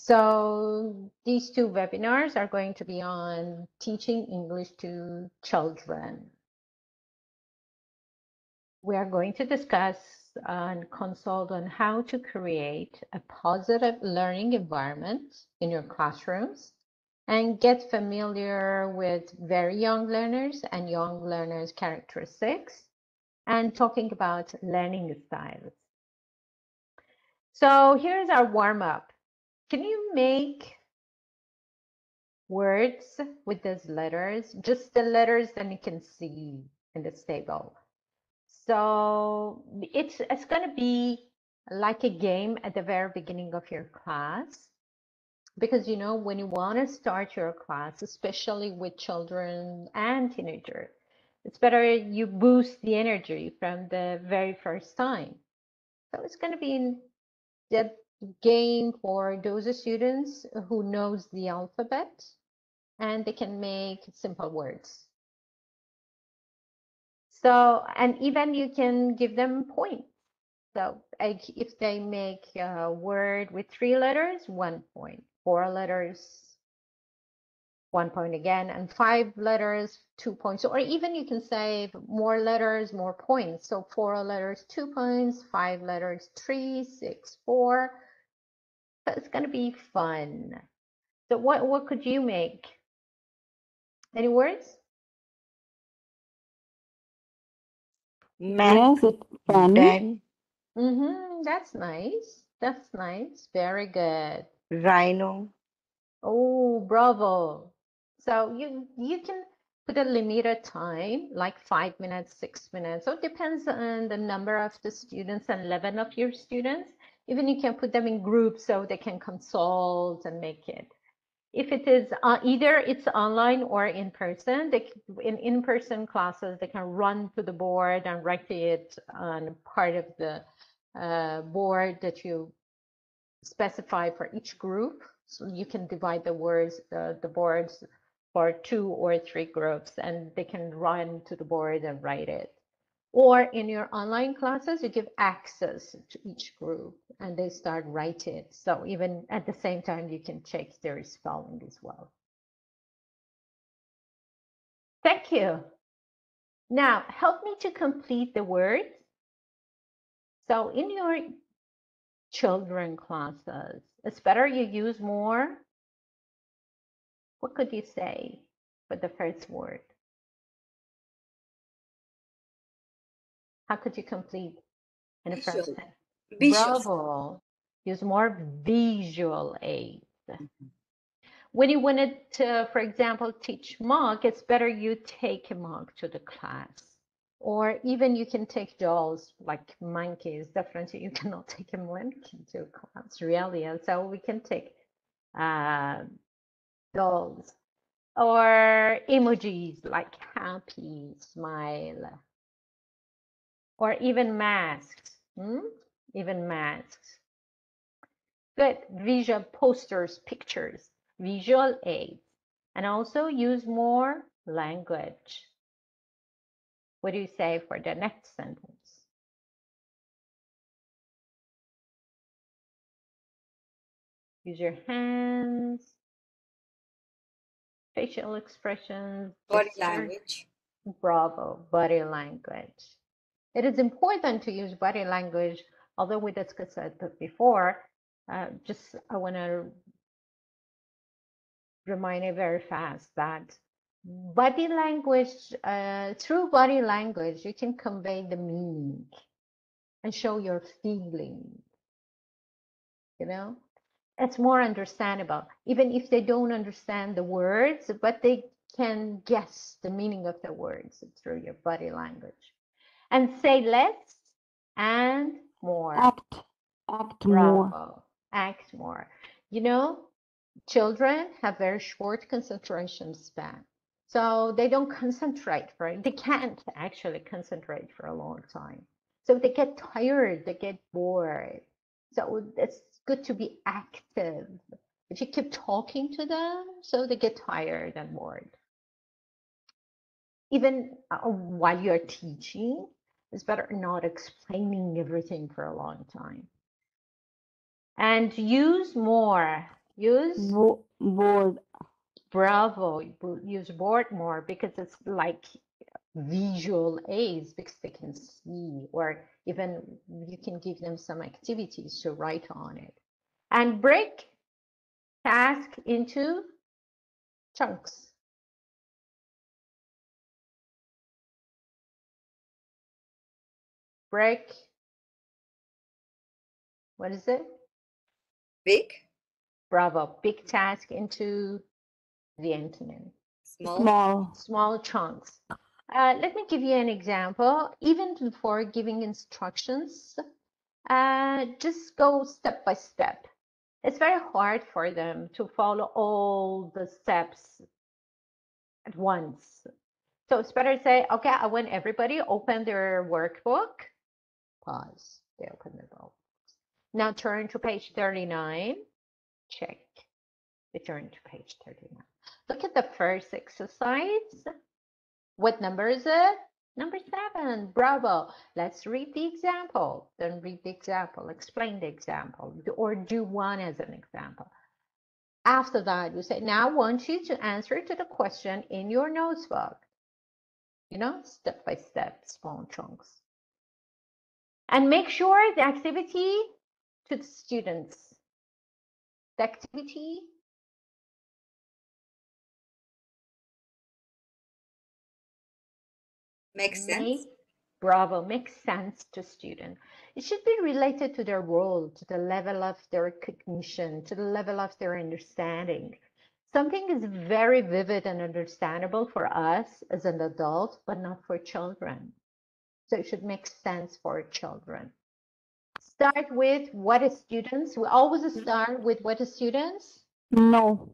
So these two webinars are going to be on teaching English to children. We are going to discuss and consult on how to create a positive learning environment in your classrooms and get familiar with very young learners and young learners' characteristics and talking about learning styles. So here's our warm-up. Can you make words with those letters? Just the letters that you can see in this table. So it's going to be like a game at the very beginning of your class, because you know when you want to start your class, especially with children and teenagers, it's better you boost the energy from the very first time. So it's going to be the game for those students who knows the alphabet and they can make simple words. So, and even you can give them points. So if they make a word with 3 letters, 1 point, 4 letters, 1 point again, and 5 letters, 2 points. Or even you can say more letters, more points. So 4 letters, 2 points, 5 letters, 3, 6, 4. So it's going to be fun. So what could you make? Any words? Yes, it's fun. That's nice. That's nice. Very good. Rhino. Oh, bravo. So you can put a limited time, like 5 minutes, 6 minutes. So it depends on the number of the students and level of your students. Even you can put them in groups so they can consult and make it. If it is either it's online or in person, in in-person classes, they can run to the board and write it on part of the board that you specify for each group. So you can divide the words, the boards for 2 or 3 groups, and they can run to the board and write it. Or in your online classes, you give access to each group and they start writing it. So even at the same time, you can check their spelling as well. Thank you. Now, help me to complete the words. So in your children classes, it's better you use more. What could you say for the first word? How could you complete in the first sentence? Bravo. Use more visual aids. When you wanted to, for example, teach mock, it's better you take a mock to the class. Or even you can take dolls like monkeys. Definitely you cannot take a monkey to class, really. And so we can take dolls. Or emojis like happy, smile. Or even masks. Even masks. Good. Visual posters, pictures, visual aids. And also use more language. What do you say for the next sentence? Use your hands, facial expressions, Body language. Bravo, body language. It is important to use body language, although we discussed it before. Just I want to remind you very fast that body language, through body language, you can convey the meaning and show your feeling. You know, it's more understandable, even if they don't understand the words, but they can guess the meaning of the words through your body language. And say less and more. Act more. Act more. You know, children have very short concentration span. So they don't concentrate they can't actually concentrate for a long time. So they get tired, they get bored. So it's good to be active. If you keep talking to them, so they get tired and bored. Even while you're teaching, it's better not explaining everything for a long time. And use more Use Board. Bravo. Use board more because it's like visual aids because they can see, or even you can give them some activities to write on it. And break task into chunks. Break, what is it? Big. Bravo. Big task into the antonym. Small. Small chunks. Let me give you an example. Even before giving instructions, just go step by step. It's very hard for them to follow all the steps at once. So it's better to say, okay, I want everybody open their workbook. Pause. They open their book. Now turn to page 39. Check. They turn to page 39. Look at the first exercise. What number is it? Number 7. Bravo. Let's read the example. Then read the example. Explain the example. Or do one as an example. After that, you say, now I want you to answer to the question in your notebook. You know, step by step, small chunks. And make sure the activity to the students. The activity Makes sense. Bravo, makes sense to students. It should be related to their role, to the level of their recognition, to the level of their understanding. Something is very vivid and understandable for us as an adult, but not for children. So it should make sense for children. Start with what is students. We always start with what is students? No.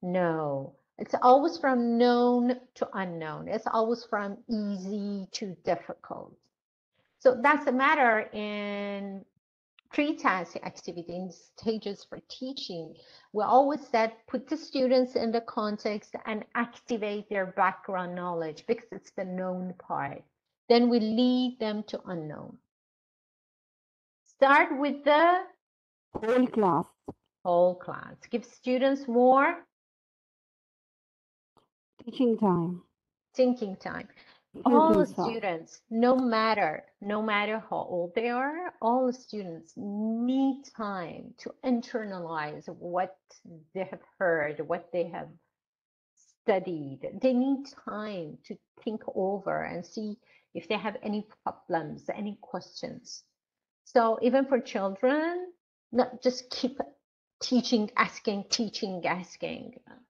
No. It's always from known to unknown. It's always from easy to difficult. So that's a matter in pre-task activity, in stages for teaching. We always said put the students in the context and activate their background knowledge because it's the known part. Then we lead them to unknown. Start with the Whole class. whole class. Give students more Teaching time. thinking time. Excuse All me, the sir. students, no matter how old they are, all the students need time to internalize what they have heard, what they have studied. They need time to think over and see if they have any problems, any questions. So even for children, not just keep teaching, asking.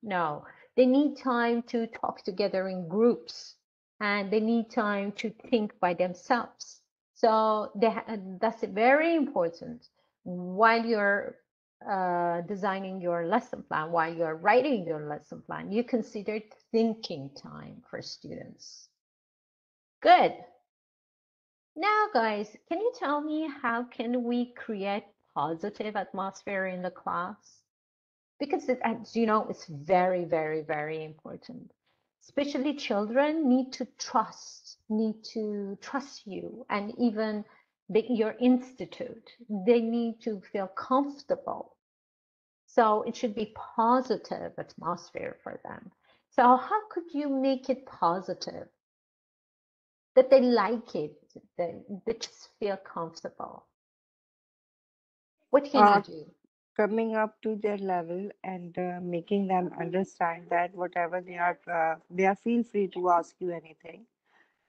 No, they need time to talk together in groups and they need time to think by themselves. So that's very important while you're designing your lesson plan, while you're writing your lesson plan, you consider thinking time for students. Good. Now, guys, can you tell me how can we create positive atmosphere in the class? Because as you know, it's very, very, very important. Especially children need to trust you, and even your institute. They need to feel comfortable. So it should be positive atmosphere for them. So how could you make it positive? That they like it, they just feel comfortable. What can you do? Coming up to their level and making them understand that whatever they are feel free to ask you anything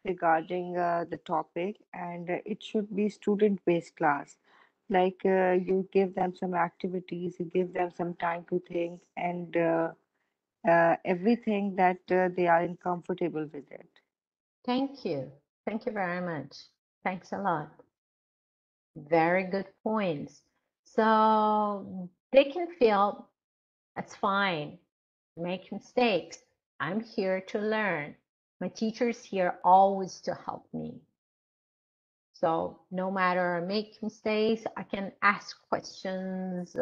regarding the topic, and it should be student based class. Like you give them some activities, you give them some time to think, and everything that they are comfortable with it. Thank you. Thank you very much. Thanks a lot. Very good points. So they can feel that's fine. Make mistakes. I'm here to learn. My teacher's here always to help me. So no matter I make mistakes, I can ask questions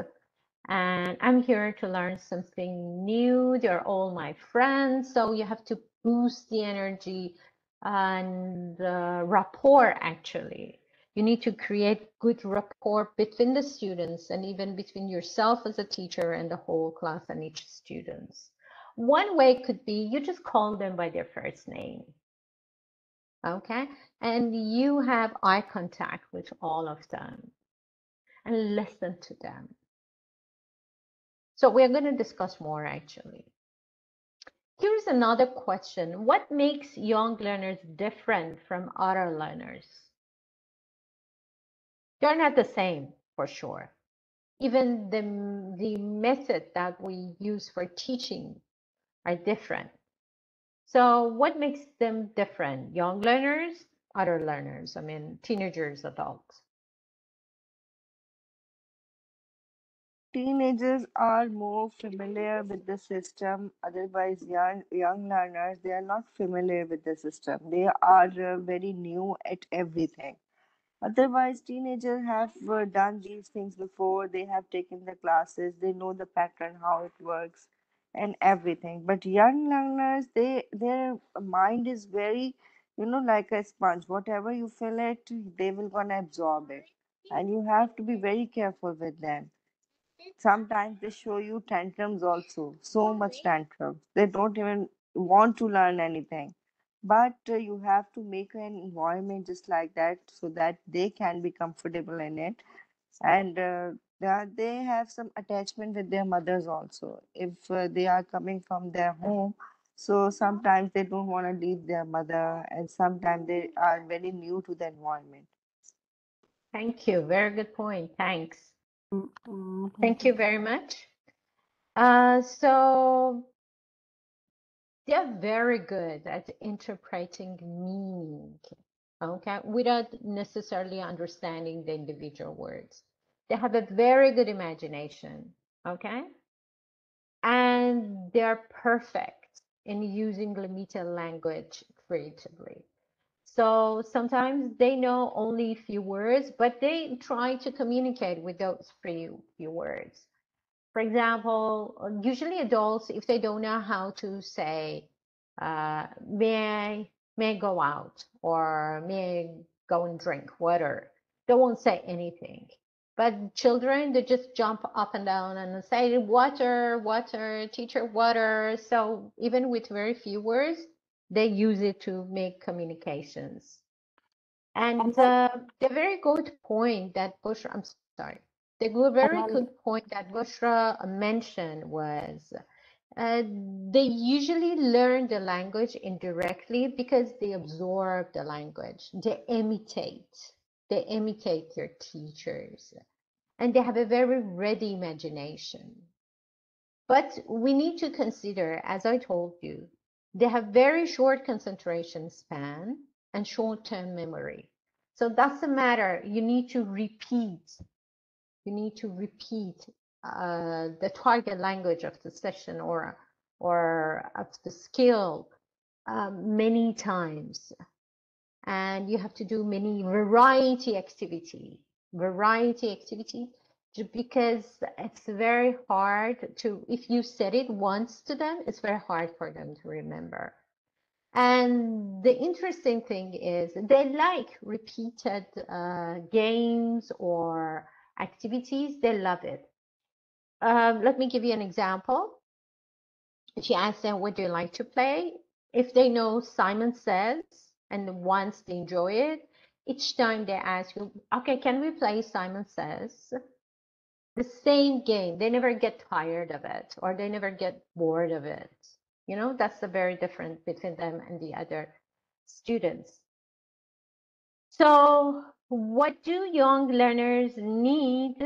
and I'm here to learn something new. They're all my friends. So you have to boost the energy and rapport actually. You need to create good rapport between the students and even between yourself as a teacher and the whole class and each student. One way could be you just call them by their first name. Okay? And you have eye contact with all of them and listen to them. So we're going to discuss more actually. Here's another question. What makes young learners different from other learners? They're not the same for sure. Even the method that we use for teaching are different. So what makes them different? Young learners, other learners, I mean, teenagers, adults. Teenagers are more familiar with the system. Otherwise, young learners, they are not familiar with the system. They are very new at everything. Otherwise, teenagers have done these things before. They have taken the classes. They know the pattern, how it works, and everything. But young learners, their mind is very, like a sponge. Whatever you fill it, they will gonna absorb it, and you have to be very careful with them. Sometimes they show you tantrums also, so much tantrums. They don't even want to learn anything. But you have to make an environment just like that so that they can be comfortable in it. And they have some attachment with their mothers also. If they are coming from their home, so sometimes they don't want to leave their mother, and sometimes they are very new to the environment. Thank you. Very good point. Thanks. Thank Thank you you. very much. So they're very good at interpreting meaning, okay, without necessarily understanding the individual words. They have a very good imagination, okay? And they're perfect in using limited language creatively. So sometimes they know only a few words, but they try to communicate with those few words. For example, usually adults, if they don't know how to say, may I go out or may I go and drink water, they won't say anything. But children, they just jump up and down and say, water, water, teacher, water. So even with very few words, they use it to make communications. And And then, the very good point that Bushra, I'm sorry, the and very then, good point that Bushra mentioned was uh, they usually learn the language indirectly because they absorb the language. They imitate their teachers, and they have a very ready imagination. But we need to consider, as I told you, they have very short concentration span and short-term memory. So that's the matter. You need to repeat. You need to repeat the target language of the session or of the skill many times, and you have to do many variety activity because it's very hard to, if you said it once to them, it's very hard for them to remember. And the interesting thing is they like repeated games or activities. They love it. Let me give you an example. If you ask them, what do you like to play? If they know Simon Says, and once they enjoy it, each time they ask you, okay, can we play Simon Says? The same game. They never get tired of it or they never get bored of it. You know, that's the very difference between them and the other students. So, what do young learners need?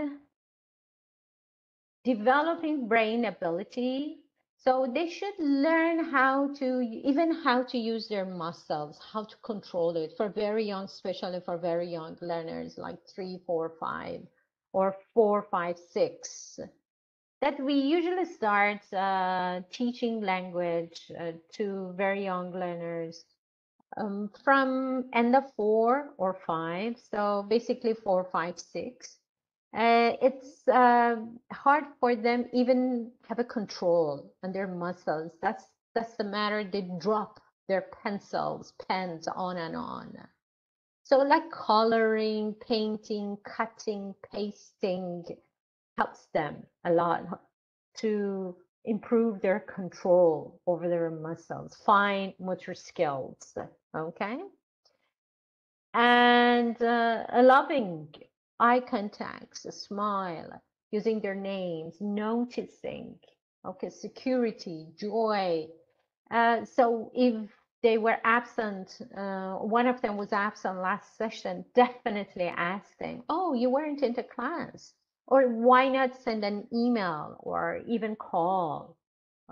Developing brain ability. So they should learn how to, even how to use their muscles, how to control it for very young, especially for very young learners like 3, 4, 5, or 4, 5, 6. That we usually start teaching language to very young learners from end of 4 or 5. So basically 4, 5, 6. It's hard for them even have a control on their muscles. That's the matter. They drop their pencils, pens on and on. So like coloring, painting, cutting, pasting helps them a lot to improve their control over their muscles, fine motor skills, okay? And loving eye contacts, a smile, using their names, noticing, okay, security, joy. So if they were absent, one of them was absent last session, definitely ask them, oh, you weren't into class. Or why not send an email or even call?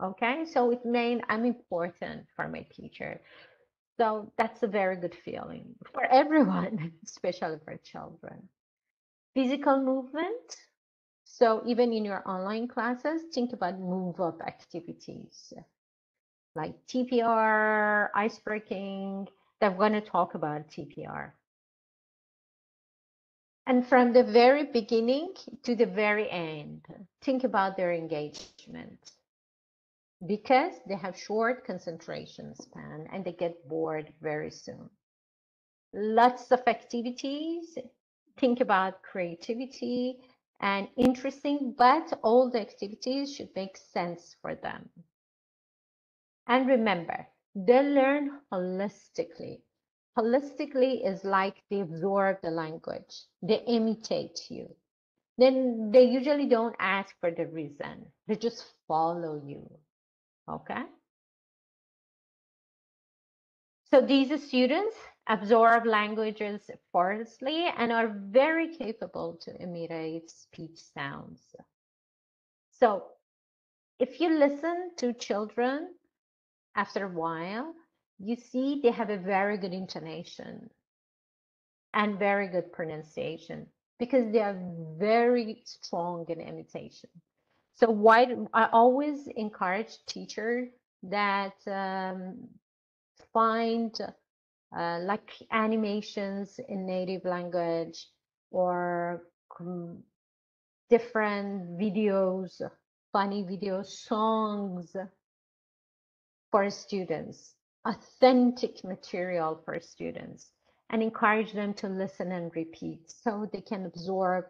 Okay, so it means I'm important for my teacher. So that's a very good feeling for everyone, especially for children. Physical movement. So even in your online classes, think about move up activities like TPR, ice breaking. They're going to talk about TPR. And from the very beginning to the very end, think about their engagement because they have short concentration span and they get bored very soon. Lots of activities. Think about creativity and interesting, but all the activities should make sense for them. And remember, they learn holistically. Holistically is like they absorb the language, they imitate you. Then they usually don't ask for the reason, they just follow you. Okay? So these students absorb languages effortlessly and are very capable to imitate speech sounds. So if you listen to children after a while, you see they have a very good intonation and very good pronunciation because they are very strong in imitation. So why I always encourage teachers that find like animations in native language or different videos, funny videos, songs for students, authentic material for students, and encourage them to listen and repeat so they can absorb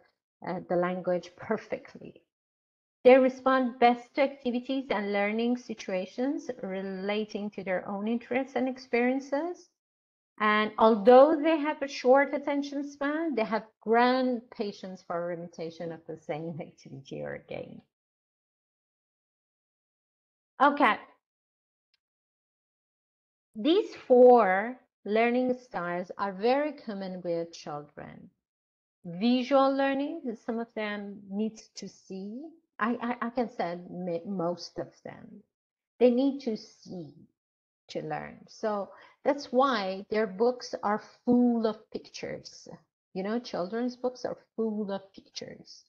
the language perfectly. They respond best to activities and learning situations relating to their own interests and experiences. And although they have a short attention span, they have grand patience for imitation of the same activity or game. Okay, these four learning styles are very common with children. Visual learning, some of them need to see. I can say most of them. They need to see to learn. So that's why their books are full of pictures. You know, children's books are full of pictures.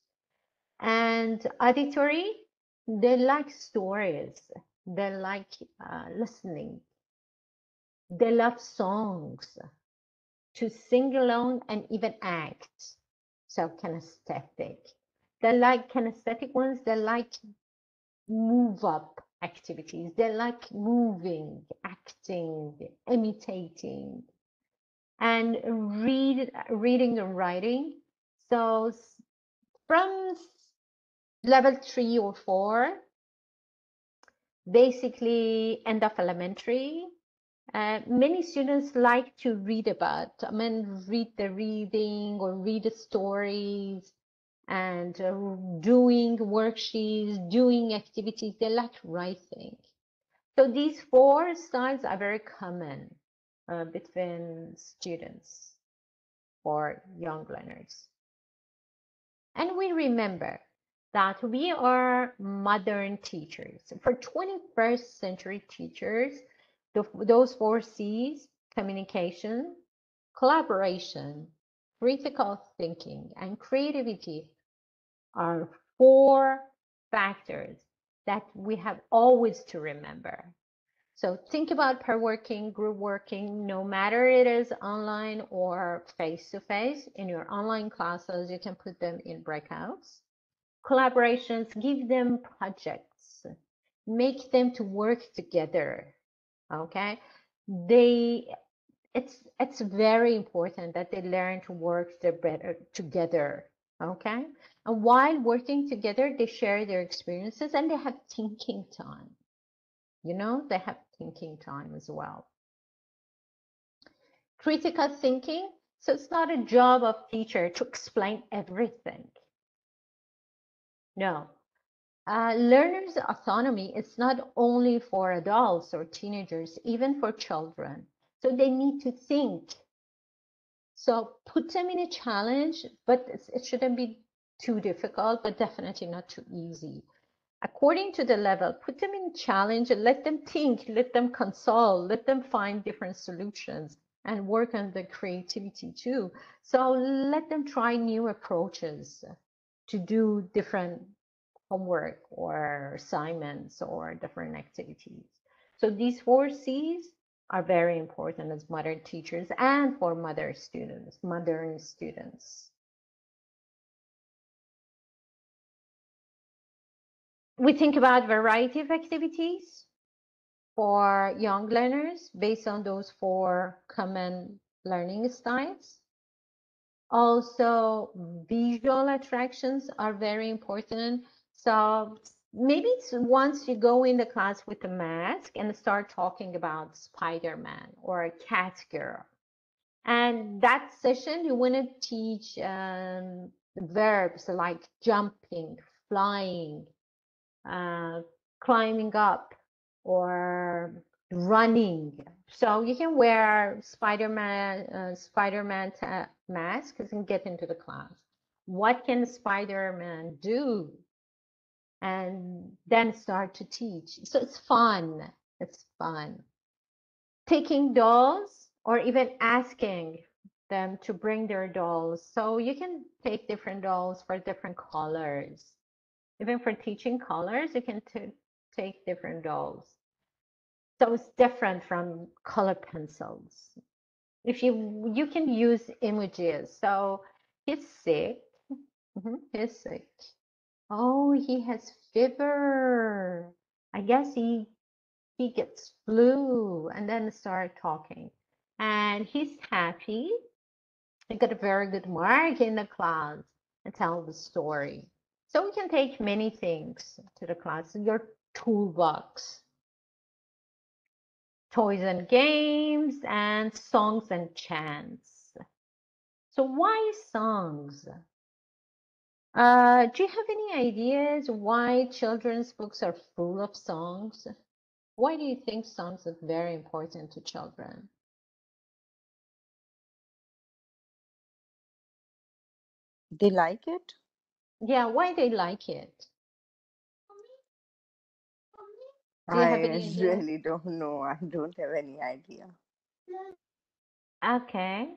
And auditory, they like stories. They like listening. They love songs to sing along and even act. So kinesthetic. They like kinesthetic ones. They like move up activities. They like moving, acting, imitating, and reading and writing. So from level 3 or 4, basically end of elementary, many students like to read about, read the reading or read the stories and doing worksheets, doing activities. They like writing. So these four styles are very common between students or young learners. And we remember that we are modern teachers. For 21st century teachers, those four C's, communication, collaboration, critical thinking, and creativity are four factors that we have always to remember. So think about pair working, group working, no matter it is online or face-to-face. In your online classes, you can put them in breakouts. Collaborations, give them projects, make them to work together, okay? it's very important that they learn to work better together. Okay, and while working together, they share their experiences and they have thinking time. You know, they have thinking time as well. Critical thinking. So it's not a job of teacher to explain everything. No. Learners' autonomy is not only for adults or teenagers, even for children. So they need to think. So put them in a challenge, but it shouldn't be too difficult, but definitely not too easy. According to the level, put them in a challenge and let them think, let them consult, let them find different solutions and work on the creativity too. So let them try new approaches to do different homework or assignments or different activities. So these 4 C's are very important as modern teachers and for modern students. We think about variety of activities for young learners based on those 4 common learning styles. Also, visual attractions are very important. So maybe once you go in the class with a mask and start talking about Spider-Man or a cat girl. And that session, you want to teach verbs like jumping, flying, climbing up, or running. So you can wear Spider-Man mask and get into the class. What can Spider-Man do? And then start to teach. So it's fun. It's fun. Taking dolls or even asking them to bring their dolls. So you can take different dolls for different colors. Even for teaching colors, you can take different dolls. So it's different from color pencils. If you can use images. So he's sick. He's sick. Oh, he has fever. I guess he gets flu, and then start talking. And he's happy. He got a very good mark in the class and tell the story. So we can take many things to the class. Your toolbox, toys and games, and songs and chants. So why songs? Do you have any ideas why children's books are full of songs? Why do you think songs are very important to children? They like it? Yeah, why they like it? Do you have I any idea? really don't know. I don't have any idea. Okay.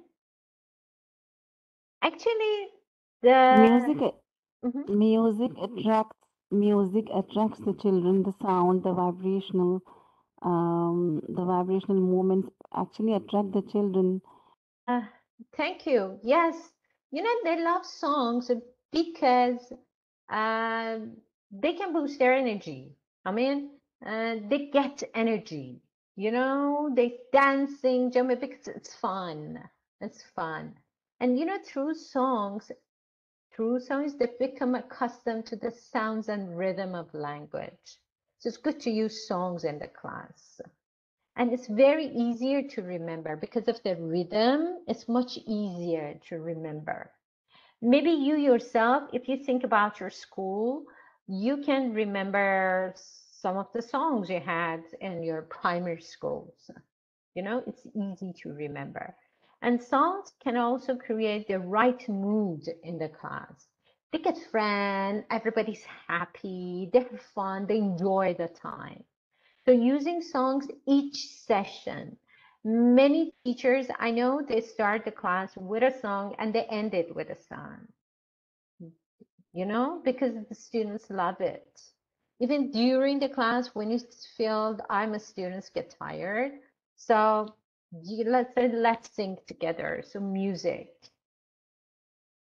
Actually, the Music, mhm. music attracts the children. The sound, the vibrational movements actually attract the children. Uh, Thank you. Yes, you know they love songs because they can boost their energy. I mean, they get energy. You know, they dancing, jumping because it's fun. It's fun, and you know through songs they become accustomed to the sounds and rhythm of language. So it's good to use songs in the class. And it's very easier to remember because of the rhythm. It's much easier to remember. Maybe you yourself, if you think about your school, you can remember some of the songs you had in your primary schools. You know, it's easy to remember. And songs can also create the right mood in the class. They get friends, everybody's happy, they have fun, they enjoy the time. So using songs each session. Many teachers, I know they start the class with a song and they end it with a song, you know, because the students love it. Even during the class, when you feel I'm a students get tired. So let's say let's sing together. So music.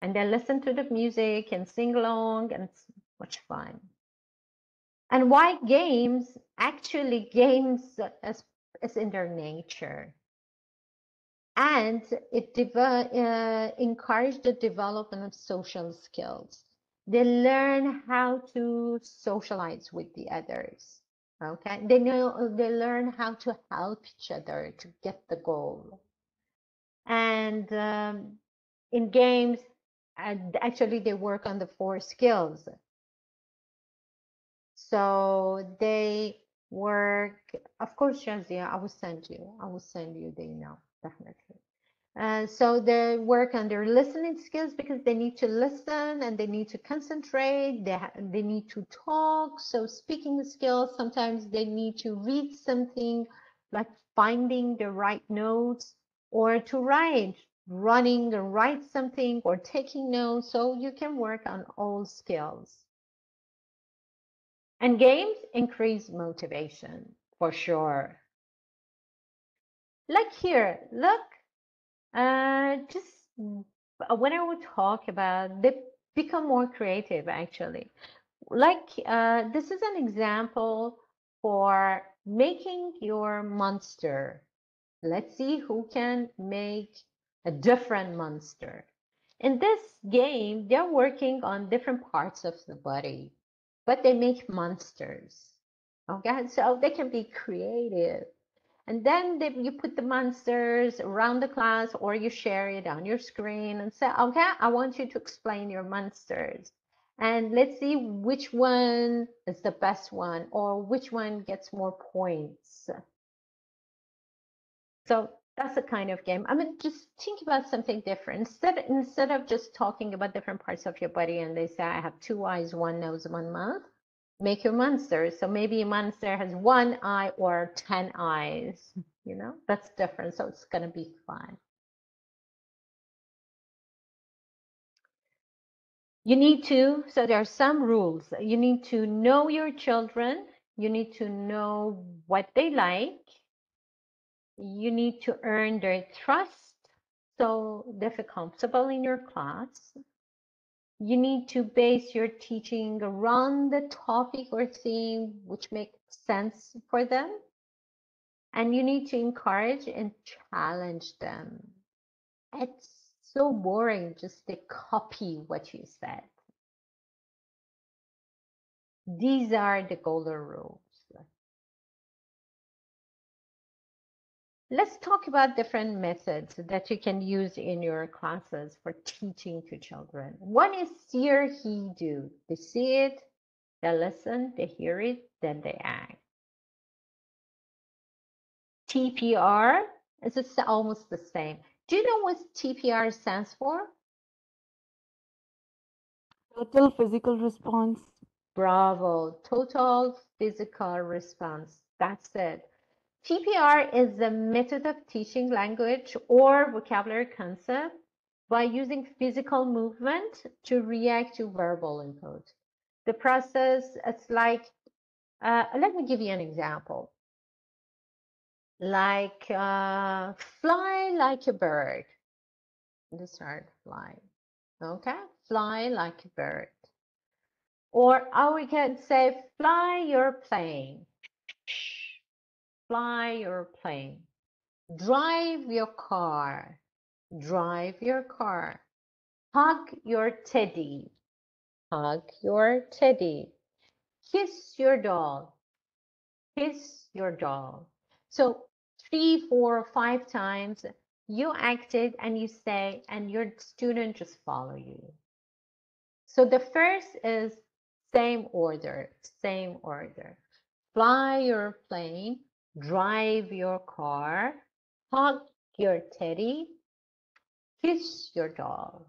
And then listen to the music and sing along and it's much fun. And why games? Actually, games is in their nature. And it encouraged the development of social skills. They learn how to socialize with the others. Okay, they learn how to help each other to get the goal. And in games, actually they work on the 4 skills. So they work, of course, Shazia, I will send you the email, definitely. So they work on their listening skills because they need to listen and they need to concentrate. They need to talk. So speaking skills, sometimes they need to read something like finding the right notes, or to write, running and write something, or taking notes. So you can work on all skills. And games increase motivation for sure. Like here, look, just when I would talk about, they become more creative actually. Like this is an example for making your monster. Let's see who can make a different monster. In this game, they're working on different parts of the body, but they make monsters. Okay, so they can be creative. And then you put the monsters around the class, or you share it on your screen and say, okay, I want you to explain your monsters. And let's see which one is the best one, or which one gets more points. So that's the kind of game. I mean, just think about something different. Instead of just talking about different parts of your body and they say, I have 2 eyes, 1 nose, 1 mouth, make your monster. So maybe a monster has 1 eye or 10 eyes, you know, that's different. So it's going to be fun. You need to, so there are some rules. You need to know your children. You need to know what they like. You need to earn their trust, so they feel comfortable in your class. You need to base your teaching around the topic or theme which makes sense for them. And you need to encourage and challenge them. It's so boring just to copy what you said. These are the golden rules. Let's talk about different methods that you can use in your classes for teaching to children. One is see or he do. They see it, they listen, they hear it, then they act. TPR is almost the same. Do you know what TPR stands for? Total physical response. Bravo, total physical response. That's it. TPR is a method of teaching language or vocabulary concept by using physical movement to react to verbal input. The process, it's like, let me give you an example. Like fly like a bird. Let's start fly. Okay, fly like a bird. Or we can say fly your plane. Fly your plane. Drive your car. Drive your car. Hug your teddy. Hug your teddy. Kiss your doll. Kiss your doll. So 3, 4, 5 times you acted and you say, and your student just follow you. So the first is same order, same order. Fly your plane, drive your car, hug your teddy, kiss your doll.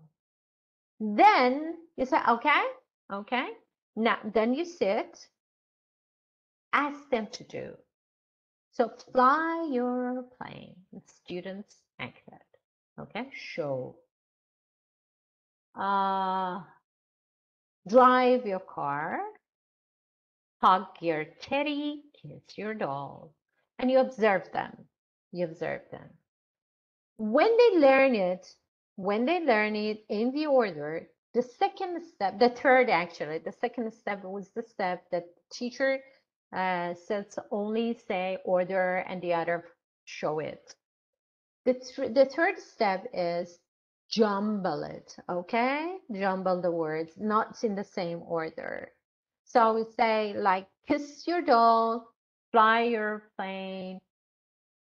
Then you say, okay, okay. Now, then you sit, ask them to do. So fly your plane. Students act that. Okay, show. Drive your car, hug your teddy, kiss your doll. And you observe them. You observe them. When they learn it in the order, the second step, the third actually, the second step was the step that the teacher says only say order and the other show it. The third step is jumble it, okay? Jumble the words, not in the same order. So we say like kiss your doll, fly your plane,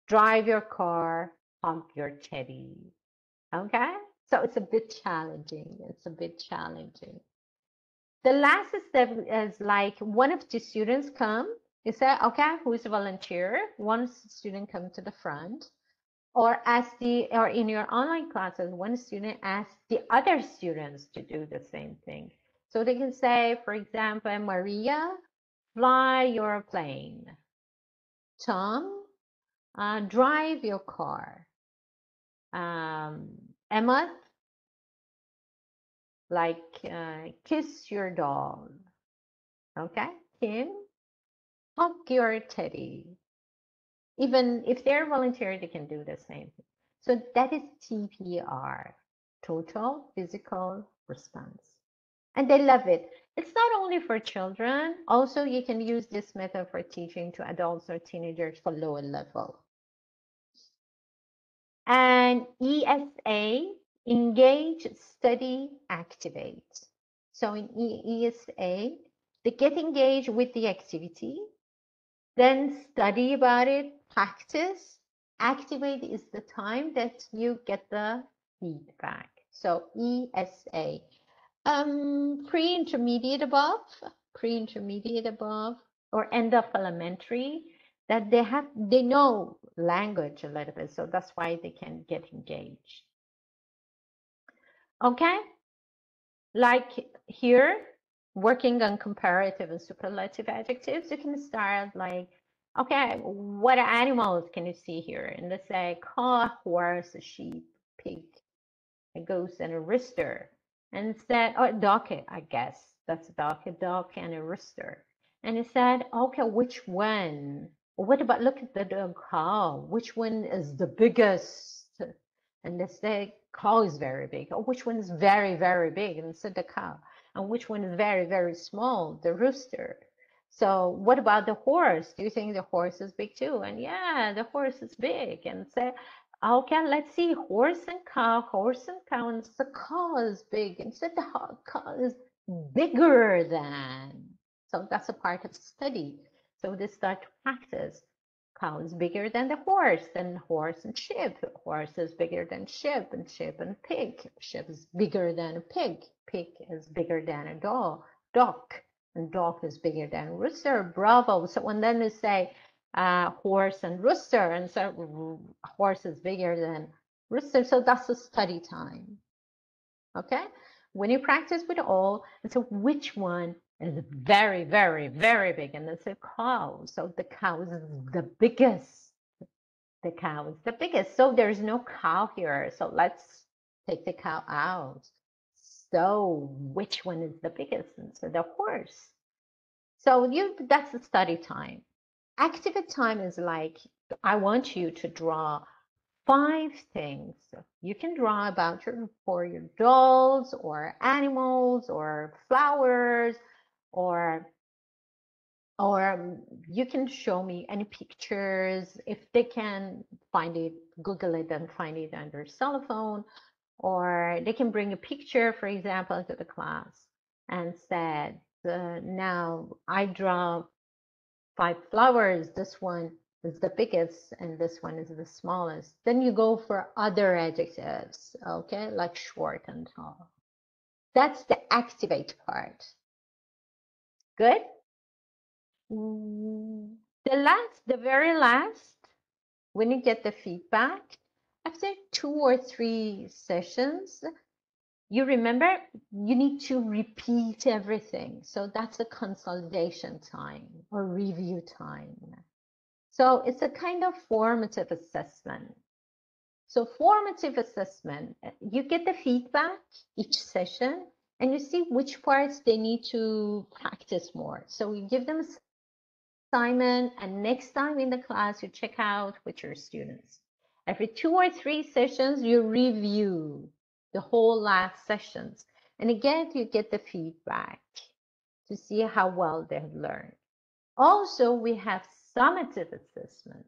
drive your car, hug your teddy. Okay? So it's a bit challenging. It's a bit challenging. The last step is like one of the students come, you say, okay, who is a volunteer? One student come to the front, or or in your online classes, one student asks the other students to do the same thing. So they can say, for example, Maria, fly your plane. Tom, drive your car. Emma, like kiss your doll. Okay, Kim, hug your teddy. Even if they're volunteer, they can do the same. So that is TPR, total physical response. And they love it. It's not only for children. Also, you can use this method for teaching to adults or teenagers for lower level. And ESA, engage, study, activate. So in ESA, they get engaged with the activity, then study about it, practice. Activate is the time that you get the feedback. So ESA. Pre-intermediate above, or end of elementary, that they know language a little bit, so that's why they can get engaged. Okay, like here, working on comparative and superlative adjectives, you can start like, okay, what animals can you see here? And let's say car, horse, a sheep, pig, a goose, and a rooster. And it said, oh, dog, I guess that's a dog and a rooster. And it said, okay, which one? What about, look at the cow, which one is the biggest? And they say, cow is very big. Oh, which one is very, very big? And it said the cow. And which one is very, very small? The rooster. So what about the horse? Do you think the horse is big too? And yeah, the horse is big. And say, okay, let's see, horse and cow, and the cow is big. And said the cow is bigger than. So that's a part of study. So they start to practice. Cow is bigger than the horse, then horse and sheep. Horse is bigger than sheep and pig. Sheep is bigger than a pig. Pig is bigger than a duck, and dog is bigger than rooster. Bravo. So and then they say horse and rooster, and so horse is bigger than rooster. So that's a study time. Okay, when you practice with all, and so which one is very, very, very big? And it's a cow. So the cow is the biggest. The cow is the biggest. So there's no cow here. So let's take the cow out. So which one is the biggest? And so the horse. So that's the study time. Activate time is like, I want you to draw 5 things. You can draw about your dolls or animals or flowers, or you can show me any pictures. If they can find it, Google it and find it on their cell phone, or they can bring a picture, for example, to the class and said, now I draw 5 flowers. This one is the biggest and this one is the smallest. Then you go for other adjectives, okay, like short and tall. That's the activate part. Good. The very last, when you get the feedback, after 2 or 3 sessions, you remember you need to repeat everything. So that's a consolidation time or review time. So it's a kind of formative assessment. So formative assessment, you get the feedback each session and you see which parts they need to practice more. So you give them assignment, and next time in the class, you check out with your students. Every 2 or 3 sessions, you review the whole last sessions. And again, you get the feedback to see how well they have learned. Also, we have summative assessment.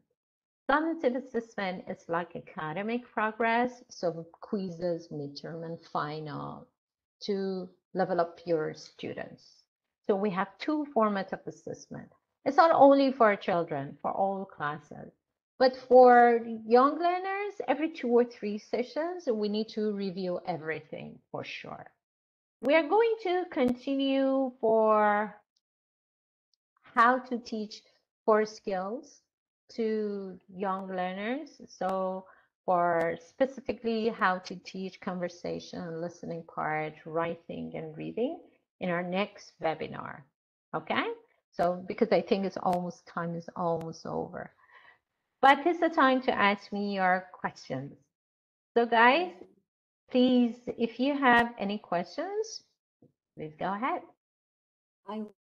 Summative assessment is like academic progress, so quizzes, midterm, and final to level up your students. So we have two formats of assessment. It's not only for children, for all classes. But for young learners, every 2 or 3 sessions, we need to review everything for sure. We are going to continue for how to teach core skills to young learners. So for specifically how to teach conversation, listening part, writing, and reading in our next webinar. Okay? So because I think time is almost over. But it's the time to ask me your questions. So guys, please, if you have any questions, please go ahead. I